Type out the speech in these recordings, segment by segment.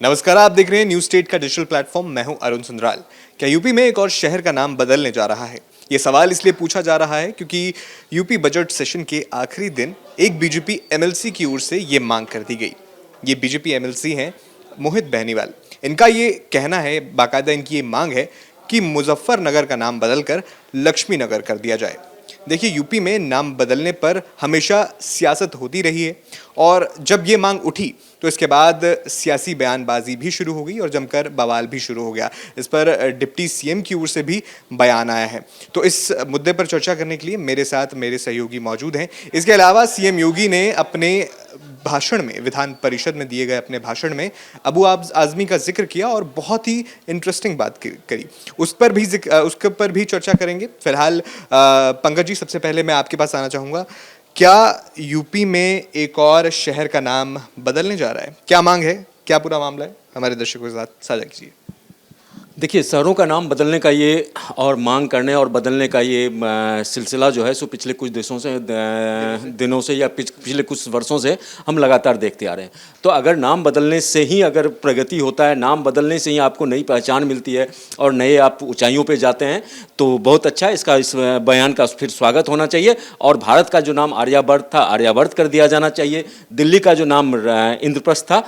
नमस्कार, आप देख रहे हैं न्यूज स्टेट का डिजिटल प्लेटफॉर्म। मैं हूं अरुण सुंदराल। क्या यूपी में एक और शहर का नाम बदलने जा रहा है? ये सवाल इसलिए पूछा जा रहा है क्योंकि यूपी बजट सेशन के आखिरी दिन एक बीजेपी एमएलसी की ओर से ये मांग कर दी गई। ये बीजेपी एमएलसी हैं मोहित बेनीवाल। इनका ये कहना है, बाकायदा इनकी ये मांग है कि मुजफ्फरनगर का नाम बदलकर लक्ष्मी नगर कर दिया जाए। देखिए, यूपी में नाम बदलने पर हमेशा सियासत होती रही है और जब ये मांग उठी तो इसके बाद सियासी बयानबाजी भी शुरू हो गई और जमकर बवाल भी शुरू हो गया। इस पर डिप्टी सीएम की ओर से भी बयान आया है। तो इस मुद्दे पर चर्चा करने के लिए मेरे साथ मेरे सहयोगी मौजूद हैं। इसके अलावा सीएम योगी ने अपने भाषण में, विधान परिषद में दिए गए अपने भाषण में अबू आज़मी का जिक्र किया और बहुत ही इंटरेस्टिंग बात करी। उसके पर भी चर्चा करेंगे। फिलहाल पंकज जी, सबसे पहले मैं आपके पास आना चाहूँगा। क्या यूपी में एक और शहर का नाम बदलने जा रहा है? क्या मांग है, क्या पूरा मामला है? हमारे दर्शकों के साथ साझा कीजिए। देखिए, शहरों का नाम बदलने का ये और मांग करने और बदलने का ये सिलसिला जो है सो पिछले कुछ दिनों से या पिछले कुछ वर्षों से हम लगातार देखते आ रहे हैं। तो अगर नाम बदलने से ही अगर प्रगति होता है, नाम बदलने से ही आपको नई पहचान मिलती है और नए आप ऊंचाइयों पे जाते हैं, तो बहुत अच्छा। इस बयान का फिर स्वागत होना चाहिए। और भारत का जो नाम आर्यावर्त था, आर्यावर्त कर दिया जाना चाहिए। दिल्ली का जो नाम इंद्रप्रस्थ था,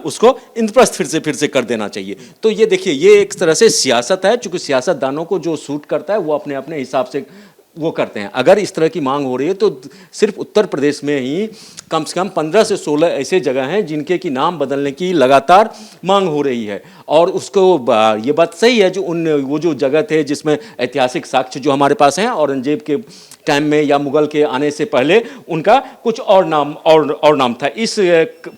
उसको इंद्रप्रस्थ फिर से कर देना चाहिए। तो ये देखिए, ये एक तरह से सियासत है। चूंकि सियासतदानों को जो सूट करता है वो अपने अपने हिसाब से वो करते हैं। अगर इस तरह की मांग हो रही है तो सिर्फ उत्तर प्रदेश में ही कम से कम 15 से 16 ऐसे जगह हैं जिनके की नाम बदलने की लगातार मांग हो रही है। और उसको ये बात सही है, वो जो जगह थे जिसमें ऐतिहासिक साक्ष्य जो हमारे पास हैं, औरंगजेब के टाइम में या मुगल के आने से पहले उनका कुछ और नाम था। इस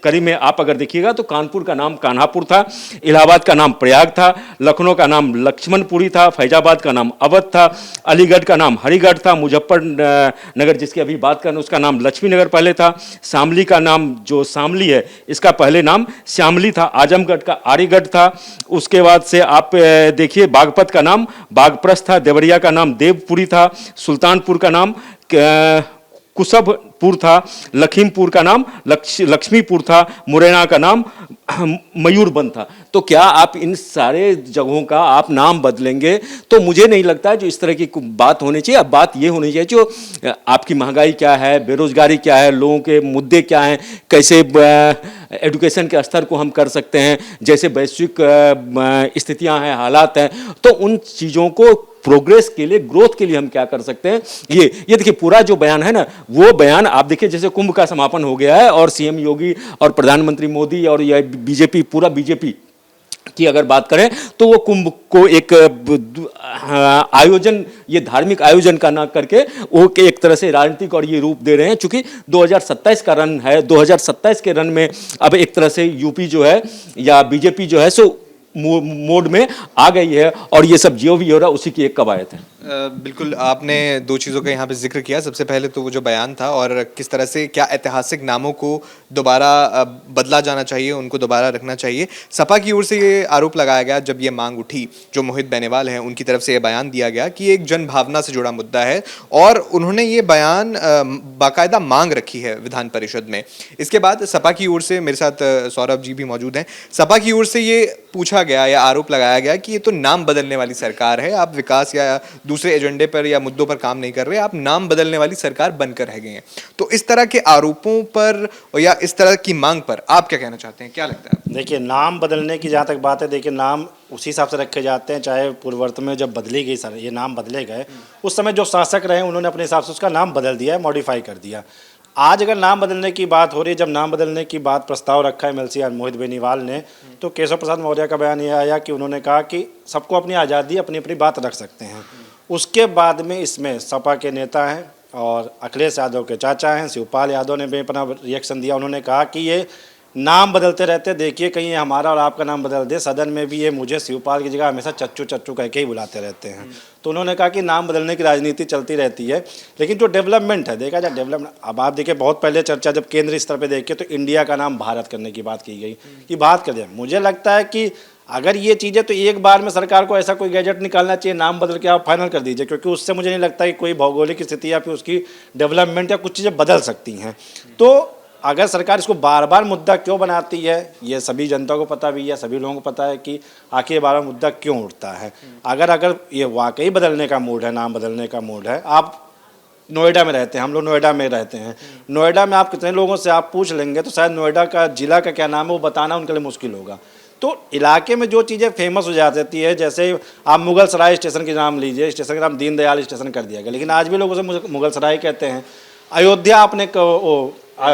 कड़ी में आप अगर देखिएगा तो कानपुर का नाम कान्हापुर था, इलाहाबाद का नाम प्रयाग था, लखनऊ का नाम लक्ष्मणपुरी था, फैजाबाद का नाम अवध था, अलीगढ़ का नाम हरिगढ़ था, मुजफ्फरनगर जिसकी अभी बात करें उसका नाम लक्ष्मी नगर पहले था, शामली का नाम जो शामली है इसका पहले नाम श्यामली था, आजमगढ़ का आरीगढ़ था। उसके बाद से आप देखिए, बागपत का नाम बागप्रस्थ था, देवरिया का नाम देवपुरी था, सुल्तानपुर का नाम कुसबपुर था, लखीमपुर का नाम लक्ष्मीपुर था, मुरैना का नाम मयूरबंद था। तो क्या आप इन सारे जगहों का आप नाम बदलेंगे? तो मुझे नहीं लगता है जो इस तरह की बात होनी चाहिए। अब बात ये होनी चाहिए जो आपकी महंगाई क्या है, बेरोजगारी क्या है, लोगों के मुद्दे क्या हैं, कैसे एजुकेशन के स्तर को हम कर सकते हैं, जैसे वैश्विक स्थितियां हैं, हालात हैं, तो उन चीज़ों को प्रोग्रेस के लिए, ग्रोथ के लिए हम क्या कर सकते हैं। ये देखिए, पूरा जो बयान है ना, वो बयान आप देखिए, जैसे कुंभ का समापन हो गया है और सीएम योगी और प्रधानमंत्री मोदी और यह बीजेपी, पूरा बीजेपी की अगर बात करें तो वो कुंभ को एक आयोजन, ये धार्मिक आयोजन का ना करके वो एक तरह से राजनीतिक और ये रूप दे रहे हैं। चूंकि 2027 का रन है, 2027 के रन में अब एक तरह से यूपी जो है या बीजेपी जो है सो मोड में आ गई है और ये सब जो भी हो रहा है उसी की एक कवायद है। बिल्कुल, आपने दो चीज़ों का यहाँ पे जिक्र किया। सबसे पहले तो वो जो बयान था और किस तरह से क्या ऐतिहासिक नामों को दोबारा बदला जाना चाहिए, उनको दोबारा रखना चाहिए। सपा की ओर से ये आरोप लगाया गया, जब ये मांग उठी, जो मोहित बेनीवाल हैं उनकी तरफ से ये बयान दिया गया कि एक जनभावना से जुड़ा मुद्दा है और उन्होंने ये बयान बाकायदा मांग रखी है विधान परिषद में। इसके बाद सपा की ओर से, मेरे साथ सौरभ जी भी मौजूद हैं, सपा की ओर से ये पूछा गया या आरोप लगाया गया कि ये तो नाम बदलने वाली सरकार है, आप विकास या दूसरे एजेंडे पर या मुद्दों पर काम नहीं कर रहे, आप नाम बदलने वाली सरकार बनकर रह गए हैं। तो इस तरह के आरोपों पर या इस तरह की मांग पर आप क्या कहना चाहते हैं? क्या लगता है? देखिए, नाम बदलने की जहाँ तक बात है, देखिए नाम उसी हिसाब से रखे जाते हैं। चाहे पूर्ववर्त में जब बदली गई सर, ये नाम बदले गए, उस समय जो शासक रहे उन्होंने अपने हिसाब से उसका नाम बदल दिया है, मॉडिफाई कर दिया। आज अगर नाम बदलने की बात हो रही है, जब नाम बदलने की बात प्रस्ताव रखा है एमएलसी मोहित बेनीवाल ने, तो केशव प्रसाद मौर्य का बयान ये आया कि उन्होंने कहा कि सबको अपनी आज़ादी, अपनी अपनी बात रख सकते हैं। उसके बाद में इसमें सपा के नेता हैं और अखिलेश यादव के चाचा हैं, शिवपाल यादव ने भी अपना रिएक्शन दिया। उन्होंने कहा कि ये नाम बदलते रहते, देखिए कहीं हमारा और आपका नाम बदल दे। सदन में भी ये मुझे शिवपाल की जगह हमेशा चच्चू चच्चू कह के ही बुलाते रहते हैं। तो उन्होंने कहा कि नाम बदलने की राजनीति चलती रहती है, लेकिन जो डेवलपमेंट है, देखा जाए डेवलपमेंट, अब आप देखिए बहुत पहले चर्चा जब केंद्रीय स्तर पर देखिए तो इंडिया का नाम भारत करने की बात की गई कि बात कर दें। मुझे लगता है कि अगर ये चीज़ें, तो एक बार में सरकार को ऐसा कोई गैजेट निकालना चाहिए, नाम बदल के आप फाइनल कर दीजिए, क्योंकि उससे मुझे नहीं लगता कि कोई भौगोलिक स्थिति या फिर उसकी डेवलपमेंट या कुछ चीज़ें बदल सकती हैं। तो अगर सरकार इसको बार बार मुद्दा क्यों बनाती है, ये सभी जनता को पता भी है, सभी लोगों को पता है कि आखिर ये बार बार मुद्दा क्यों उठता है। अगर ये वाकई बदलने का मूड है, नाम बदलने का मूड है, आप नोएडा में रहते हैं, हम लोग नोएडा में रहते हैं, नोएडा में आप कितने लोगों से आप पूछ लेंगे तो शायद नोएडा का जिला का क्या नाम है वो बताना उनके लिए मुश्किल होगा। तो इलाके में जो चीज़ें फेमस हो जाती है, जैसे आप मुगल सराय स्टेशन के नाम लीजिए, स्टेशन का नाम दीनदयाल स्टेशन कर दिया गया, लेकिन आज भी लोग उसे मुगल सराय कहते हैं। अयोध्या आपने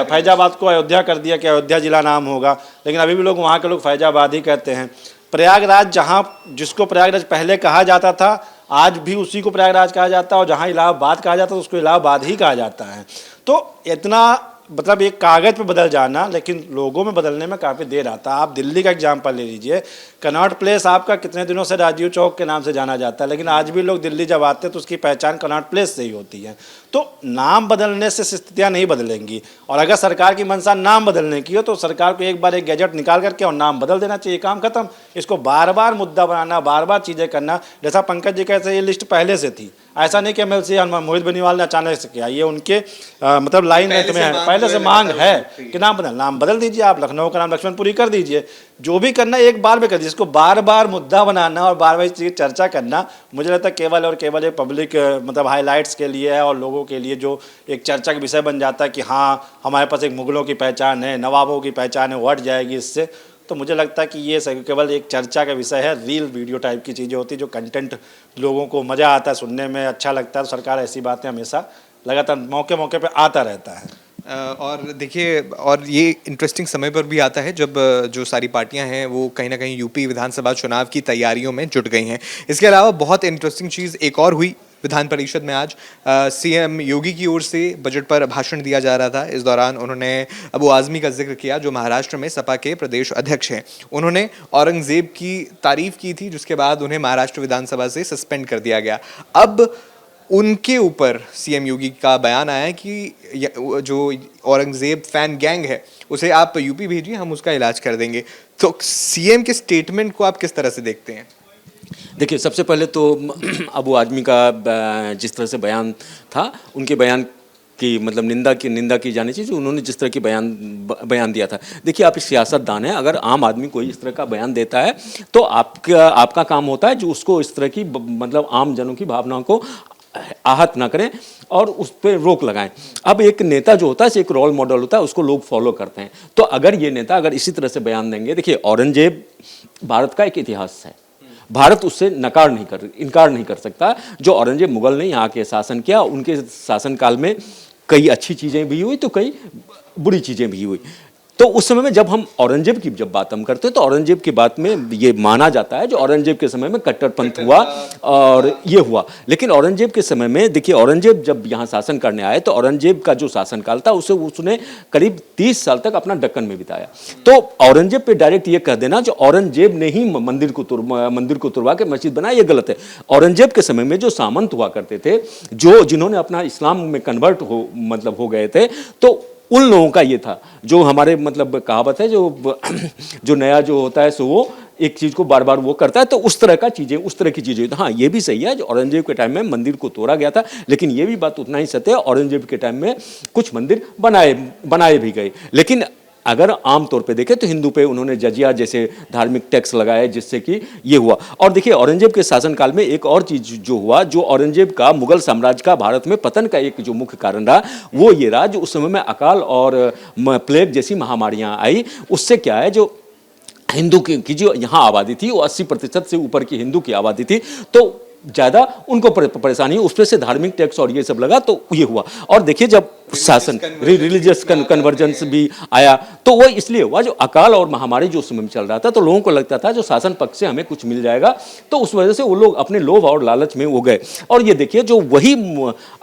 फैजाबाद को अयोध्या कर दिया कि अयोध्या जिला नाम होगा, लेकिन अभी भी लोग वहाँ के लोग फैजाबाद ही कहते हैं। प्रयागराज, जहाँ जिसको प्रयागराज पहले कहा जाता था, आज भी उसी को प्रयागराज कहा जाता है, और जहाँ इलाहाबाद कहा जाता है उसको इलाहाबाद ही कहा जाता है। तो इतना मतलब एक कागज़ पे बदल जाना, लेकिन लोगों में बदलने में काफ़ी देर आता है। आप दिल्ली का एग्जाम्पल ले लीजिए, कनॉट प्लेस आपका कितने दिनों से राजीव चौक के नाम से जाना जाता है, लेकिन आज भी लोग दिल्ली जब आते हैं तो उसकी पहचान कनॉट प्लेस से ही होती है। तो नाम बदलने से स्थितियाँ नहीं बदलेंगी, और अगर सरकार की मंशा नाम बदलने की हो तो सरकार को एक बार एक गैजेट निकाल करके और नाम बदल देना चाहिए, काम खत्म। इसको बार बार मुद्दा बनाना, बार बार चीज़ें करना, जैसा पंकज जी कहते हैं ये लिस्ट पहले से थी, ऐसा नहीं कि एमएलसी मोहित बेनीवाल ने अचानक से किया, ये उनके मतलब लाइन में है, पहले से मांग है कि नाम बदल दीजिए, आप लखनऊ का नाम लक्ष्मणपुरी कर दीजिए, जो भी करना है एक बार में कर दीजिए। इसको बार बार मुद्दा बनाना और बार बार इस चीज़ की चर्चा करना, मुझे लगता है केवल और केवल एक पब्लिक मतलब हाईलाइट्स के लिए है, और लोगों के लिए जो एक चर्चा का विषय बन जाता है कि हाँ हमारे पास एक मुगलों की पहचान है, नवाबों की पहचान है, वो हट जाएगी इससे। तो मुझे लगता है कि ये केवल एक चर्चा का विषय है, रील वीडियो टाइप की चीज़ें होती है, जो कंटेंट लोगों को मज़ा आता है, सुनने में अच्छा लगता है। तो सरकार ऐसी बातें हमेशा लगातार मौके मौके पे आता रहता है। और देखिए, और ये इंटरेस्टिंग समय पर भी आता है जब जो सारी पार्टियां हैं वो कहीं ना कहीं यूपी विधानसभा चुनाव की तैयारियों में जुट गई हैं। इसके अलावा बहुत इंटरेस्टिंग चीज़ एक और हुई विधान परिषद में आज। सीएम योगी की ओर से बजट पर भाषण दिया जा रहा था। इस दौरान उन्होंने अबू आज़मी का जिक्र किया, जो महाराष्ट्र में सपा के प्रदेश अध्यक्ष हैं। उन्होंने औरंगज़ेब की तारीफ की थी, जिसके बाद उन्हें महाराष्ट्र विधानसभा से सस्पेंड कर दिया गया। अब उनके ऊपर सीएम योगी का बयान आया कि जो औरंगज़ेब फैन गैंग है उसे आप यूपी भेजिए, हम उसका इलाज कर देंगे। तो सीएम के स्टेटमेंट को आप किस तरह से देखते हैं? देखिए, सबसे पहले तो अबू आज़मी का जिस तरह से बयान था, उनके बयान की मतलब निंदा की जानी चाहिए, जो उन्होंने जिस तरह की बयान दिया था। देखिए, आप सियासतदान हैं, अगर आम आदमी कोई इस तरह का बयान देता है तो आपका काम होता है जो उसको इस तरह की मतलब आम जनों की भावनाओं को आहत ना करें और उस पर रोक लगाएं। अब एक नेता जो होता है एक रोल मॉडल होता है, उसको लोग फॉलो करते हैं। तो अगर ये नेता अगर इसी तरह से बयान देंगे, देखिए औरंगजेब भारत का एक इतिहास है, भारत उससे इनकार नहीं कर सकता। जो औरंगजेब मुगल ने यहाँ के शासन किया, उनके शासनकाल में कई अच्छी चीज़ें भी हुई तो कई बुरी चीज़ें भी हुई। तो उस समय में जब हम औरंगजेब की बात हम करते हैं तो औरंगजेब की बात में ये माना जाता है जो औरंगजेब के समय में कट्टरपंथ हुआ और ये हुआ। लेकिन औरंगजेब के समय में देखिए, औरंगजेब जब यहाँ शासन करने आए तो औरंगजेब का जो शासनकाल था उसने करीब 30 साल तक अपना दक्कन में बिताया। तो औरंगजेब पे डायरेक्ट ये कह देना जो औरंगजेब ने ही मंदिर को तुड़वा के मस्जिद बनाया, ये गलत है। औरंगजेब के समय में जो सामंत हुआ करते थे, जिन्होंने अपना इस्लाम में कन्वर्ट हो गए थे, तो उन लोगों का ये था जो हमारे मतलब कहावत है जो नया जो होता है सो वो एक चीज़ को बार बार वो करता है। तो उस तरह की चीज़ें हाँ, ये भी सही है जो औरंगजेब के टाइम में मंदिर को तोड़ा गया था, लेकिन ये भी बात उतना ही सत्य है औरंगजेब के टाइम में कुछ मंदिर बनाए भी गए। लेकिन अगर आम तौर पे देखें तो हिंदू पे उन्होंने जजिया जैसे धार्मिक टैक्स लगाए, जिससे कि ये हुआ। और देखिए, औरंगजेब के शासनकाल में एक और चीज़ जो हुआ, जो औरंगजेब का मुगल साम्राज्य का भारत में पतन का एक जो मुख्य कारण रहा, वो ये रहा जो उस समय में अकाल और प्लेग जैसी महामारियाँ आई। उससे क्या है, जो हिंदू की जो यहाँ आबादी थी वो 80% से ऊपर की हिंदू की आबादी थी, तो ज़्यादा उनको परेशानी, उस पर से धार्मिक टैक्स और ये सब लगा, तो ये हुआ। और देखिए, जब शासन रिलीजियस कन्वर्जेंस भी आया तो वो इसलिए हुआ जो अकाल और महामारी जो समय में चल रहा था, तो लोगों को लगता था जो शासन पक्ष से हमें कुछ मिल जाएगा, तो उस वजह से वो लोग अपने लोभ और लालच में वो गए। और ये देखिए, जो वही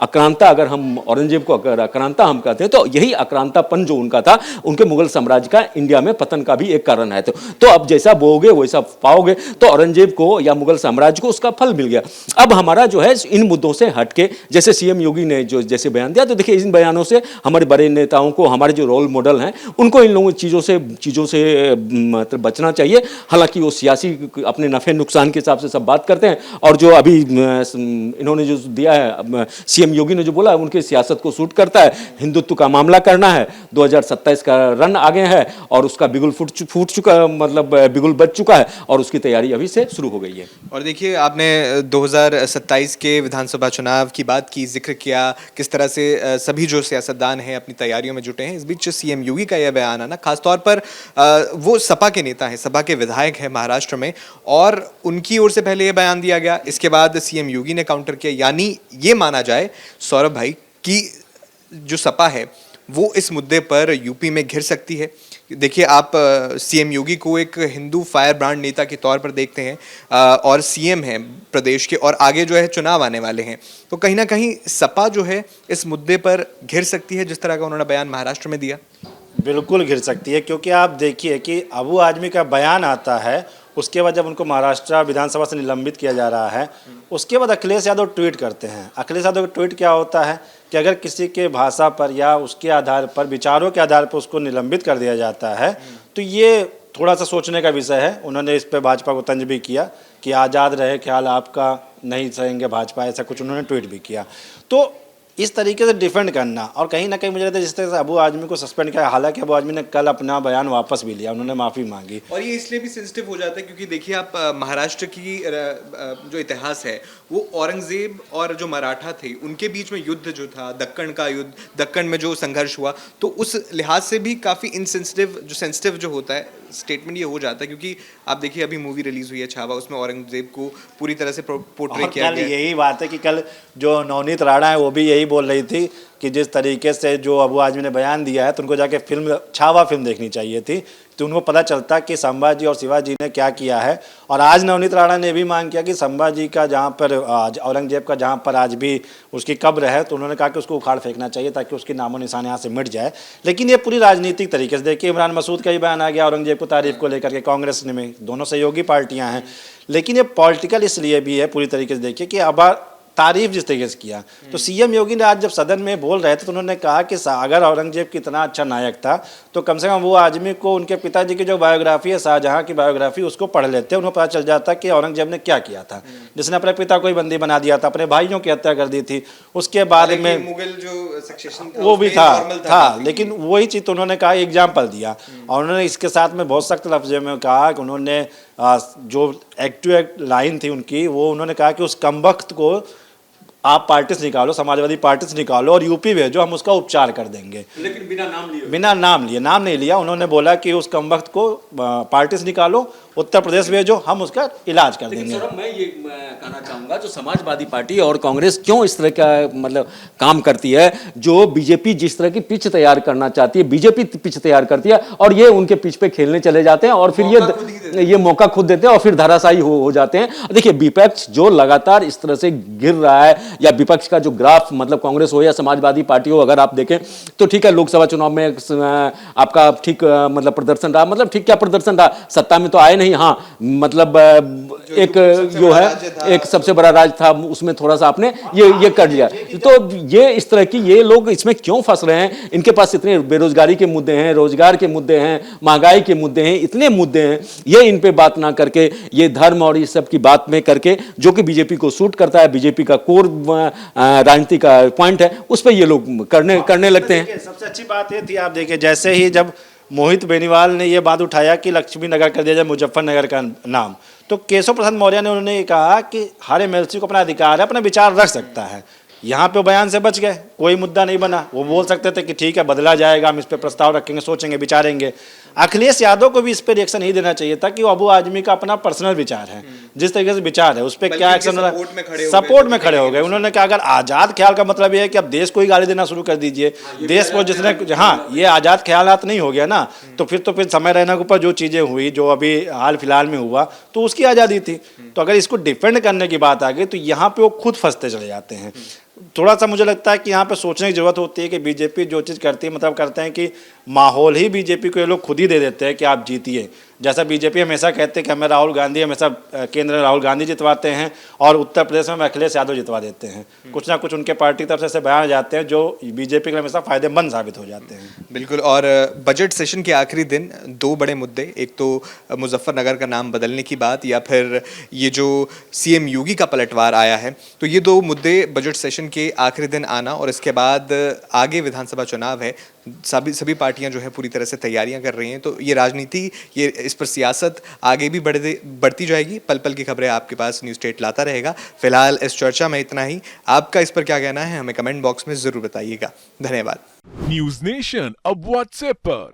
आक्रांता, अगर हम औरंगजेब को अगर आक्रांता हम कहते हैं तो यही आक्रांतापन जो उनका था, उनके मुगल साम्राज्य का इंडिया में पतन का भी एक कारण है। तो अब जैसा बोओगे वैसा पाओगे, तो औरंगजेब को या मुगल साम्राज्य को उसका फल मिल गया। अब हमारा जो है इन मुद्दों से हटके, जैसे सीएम योगी ने जो जैसे बयान दिया, तो देखिए इन बयानों बयानों से, हमारे बड़े नेताओं को, हमारे जो रोल मॉडल हैं उनको इन लोगों चीज़ों से मतलब बचना चाहिए। हालांकि वो सियासी अपने नफ़े नुकसान के हिसाब से सब बात करते हैं, और जो अभी इन्होंने जो दिया है सीएम योगी ने जो बोला उनके सियासत को सूट करता है। हिंदुत्व का मामला करना है, 2027 का रन आगे है और उसका बिगुल फूट चुका, मतलब बिगुल बच चुका है और उसकी तैयारी अभी से शुरू हो गई है। और देखिए, आपने 2027 के विधानसभा चुनाव की बात की, जिक्र किया किस तरह से सभी जो सियासतदान हैं अपनी तैयारियों में जुटे हैं। इस बीच सीएम योगी का यह बयान आना, खासतौर पर वो सपा के नेता हैं, सपा के विधायक हैं महाराष्ट्र में, और उनकी ओर से पहले ये बयान दिया गया, इसके बाद सीएम योगी ने काउंटर किया। यानी ये माना जाए सौरभ भाई कि जो सपा है वो इस मुद्दे पर यूपी में घिर सकती है। देखिए, आप सीएम योगी को एक हिंदू फायर ब्रांड नेता के तौर पर देखते हैं, और सीएम हैं प्रदेश के, और आगे जो है चुनाव आने वाले हैं, तो कहीं ना कहीं सपा जो है इस मुद्दे पर घिर सकती है, जिस तरह का उन्होंने बयान महाराष्ट्र में दिया। बिल्कुल घिर सकती है, क्योंकि आप देखिए कि अबू आजमी का बयान आता है, उसके बाद जब उनको महाराष्ट्र विधानसभा से निलंबित किया जा रहा है, उसके बाद अखिलेश यादव ट्वीट करते हैं। अखिलेश यादव का ट्वीट क्या होता है कि अगर किसी के भाषा पर या उसके आधार पर, विचारों के आधार पर उसको निलंबित कर दिया जाता है, तो ये थोड़ा सा सोचने का विषय है। उन्होंने इस पर भाजपा को तंज भी किया कि आज़ाद रहे ख्याल आपका, नहीं सहेंगे भाजपा, ऐसा कुछ उन्होंने ट्वीट भी किया। तो इस तरीके से डिफेंड करना, और कहीं ना कहीं मुझे लगता है जिस तरह से अबू आजमी को सस्पेंड किया, हालांकि अबू आजमी ने कल अपना बयान वापस भी लिया, उन्होंने माफ़ी मांगी। और ये इसलिए भी सेंसिटिव हो जाता है क्योंकि देखिए, आप महाराष्ट्र की जो इतिहास है वो औरंगजेब और जो मराठा थे उनके बीच में युद्ध जो था, दक्कन का युद्ध, दक्कन में जो संघर्ष हुआ, तो उस लिहाज से भी काफ़ी सेंसिटिव जो होता है स्टेटमेंट ये हो जाता है। क्योंकि आप देखिए, अभी मूवी रिलीज हुई है छावा, उसमें औरंगजेब को पूरी तरह से पोर्ट्रे किया गया। यही बात है कि कल जो नवनीत राणा है वो भी यही बोल रही थी कि जिस तरीके से जो अबू आजमी ने बयान दिया है, तो उनको जाके छावा फिल्म देखनी चाहिए थी, तो उनको पता चलता कि संभाजी और शिवाजी ने क्या किया है। और आज नवनीत राणा ने भी मांग किया कि संभाजी का जहाँ पर, औरंगजेब का जहाँ पर आज भी उसकी कब्र है, तो उन्होंने कहा कि उसको उखाड़ फेंकना चाहिए ताकि उसकी नामो निशान यहाँ से मिट जाए। लेकिन ये पूरी राजनीतिक तरीके से देखिए, इमरान मसूद का ही बयान आ गया औरंगजेब को तारीफ को लेकर के, कांग्रेस में, दोनों सहयोगी पार्टियाँ हैं। लेकिन ये पॉलिटिकल इसलिए भी है पूरी तरीके से देखिए कि अब तारीफ जिस तरीके से किया, तो सीएम योगी ने आज जब सदन में बोल रहे थे तो उन्होंने कहा कि अगर औरंगजेब कितना अच्छा नायक था तो कम से कम वो आदमी को, उनके पिताजी की जो बायोग्राफी है, शाहजहां की बायोग्राफी, उसको पढ़ लेते, उन्हें पता चल जाता कि औरंगजेब ने क्या किया था, जिसने अपने पिता को ही बंदी बना दिया था, अपने भाइयों की हत्या कर दी थी। उसके बाद में मुगल जो सक्सेशन था वो भी था, लेकिन वही चीज़ तो उन्होंने कहा, एग्जाम्पल दिया। और उन्होंने इसके साथ में बहुत सख्त लफ्ज़ों में कहा कि उन्होंने जो एक्ट लाइन थी उनकी, वो उन्होंने कहा कि उस कमबख्त को आप पार्टी से निकालो, समाजवादी पार्टी से निकालो और यूपी भेजो, हम उसका उपचार कर देंगे। लेकिन बिना नाम लिए नाम नहीं लिया। उन्होंने बोला कि उस कमबख्त को पार्टी से निकालो, उत्तर प्रदेश भेजो, हम उसका इलाज कर देंगे। सौरभ, मैं ये कहना चाहूँगा, जो समाजवादी पार्टी और कांग्रेस क्यों इस तरह का मतलब काम करती है, जो बीजेपी जिस तरह की पिच तैयार करना चाहती है, बीजेपी पिच तैयार करती है और ये उनके पिच पे खेलने चले जाते हैं और फिर ये मौका खुद देते हैं और फिर धराशायी हो जाते हैं। देखिए, विपक्ष जो लगातार इस तरह से गिर रहा है, या विपक्ष का जो ग्राफ, मतलब कांग्रेस हो या समाजवादी पार्टी हो, अगर आप देखें तो ठीक है, लोकसभा चुनाव में आपका ठीक मतलब प्रदर्शन रहा, मतलब ठीक क्या प्रदर्शन रहा, सत्ता में तो आए नहीं, हाँ मतलब एक जो है एक सबसे बड़ा राज था, उसमें थोड़ा सा आपने ये कर लिया। तो ये इस तरह की, ये लोग इसमें क्यों फंस रहे हैं? इनके पास इतने बेरोजगारी के मुद्दे हैं, रोजगार के मुद्दे हैं, महंगाई के मुद्दे हैं, इतने मुद्दे हैं, ये इन पे बात ना करके, ये धर्म और इस सब की बात में करके, जो कि बीजेपी को सूट करता है, बीजेपी का कोर राजनीति का पॉइंट है, उस पर ये लोग करने लगते हैं। सबसे अच्छी बात ये थी, आप देखिए, जैसे ही जब मोहित बेनीवाल ने ये बात उठाया कि लक्ष्मी नगर कर दिया जाए मुजफ्फरनगर का नाम, तो केशव प्रसाद मौर्य ने उन्होंने ये कहा कि हर एमएलसी को अपना अधिकार है, अपना विचार रख सकता है। यहाँ पे बयान से बच गए, कोई मुद्दा नहीं बना। वो बोल सकते थे कि ठीक है, बदला जाएगा, हम इस पे प्रस्ताव रखेंगे, सोचेंगे, विचारेंगे। अखिलेश यादव को भी इस पे रिएक्शन नहीं देना चाहिए था कि वो अबू आजमी का अपना पर्सनल विचार है, जिस तरीके से विचार है उस पर क्या एक्शन, सपोर्ट में खड़े हो गए। उन्होंने कहा अगर आज़ाद ख्याल का मतलब ये है कि अब देश को ही गाली देना शुरू कर दीजिए, देश को जिसने, हाँ, ये आज़ाद ख्यालात नहीं हो गया ना, तो फिर समय रहने के ऊपर जो चीज़ें हुई, जो अभी हाल फिलहाल में हुआ, तो उसकी आज़ादी थी। तो अगर इसको डिफेंड करने की बात आ गई तो यहाँ पे वो खुद फंसते चले जाते हैं। थोड़ा सा मुझे लगता है कि यहाँ पे सोचने की ज़रूरत होती है कि बीजेपी जो चीज़ करती है, मतलब करते हैं कि माहौल ही बीजेपी को ये लोग खुद ही दे देते हैं कि आप जीतिए। जैसा बीजेपी हमेशा कहते हैं कि हमें राहुल गांधी हमेशा केंद्र में राहुल गांधी जितवाते हैं और उत्तर प्रदेश में अखिलेश यादव जितवा देते हैं। कुछ ना कुछ उनके पार्टी की तरफ से ऐसे बयान जाते हैं जो बीजेपी के लिए हमेशा फायदेमंद साबित हो जाते हैं। बिल्कुल। और बजट सेशन के आखिरी दिन दो बड़े मुद्दे, एक तो मुजफ्फरनगर का नाम बदलने की बात या फिर ये जो सीएम योगी का पलटवार आया है, तो ये दो मुद्दे बजट सेशन के आखिरी दिन आना और इसके बाद आगे विधानसभा चुनाव है, सभी पार्टियां जो है पूरी तरह से तैयारियां कर रही हैं। तो ये राजनीति, ये इस पर सियासत आगे भी बढ़ती जाएगी। पल पल की खबरें आपके पास न्यूज़ स्टेट लाता रहेगा। फिलहाल इस चर्चा में इतना ही। आपका इस पर क्या कहना है हमें कमेंट बॉक्स में ज़रूर बताइएगा। धन्यवाद। न्यूज नेशन अब व्हाट्सएप पर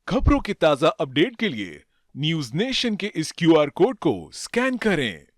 खबरों के ताजा अपडेट के लिए न्यूज नेशन के इस QR कोड को स्कैन करें।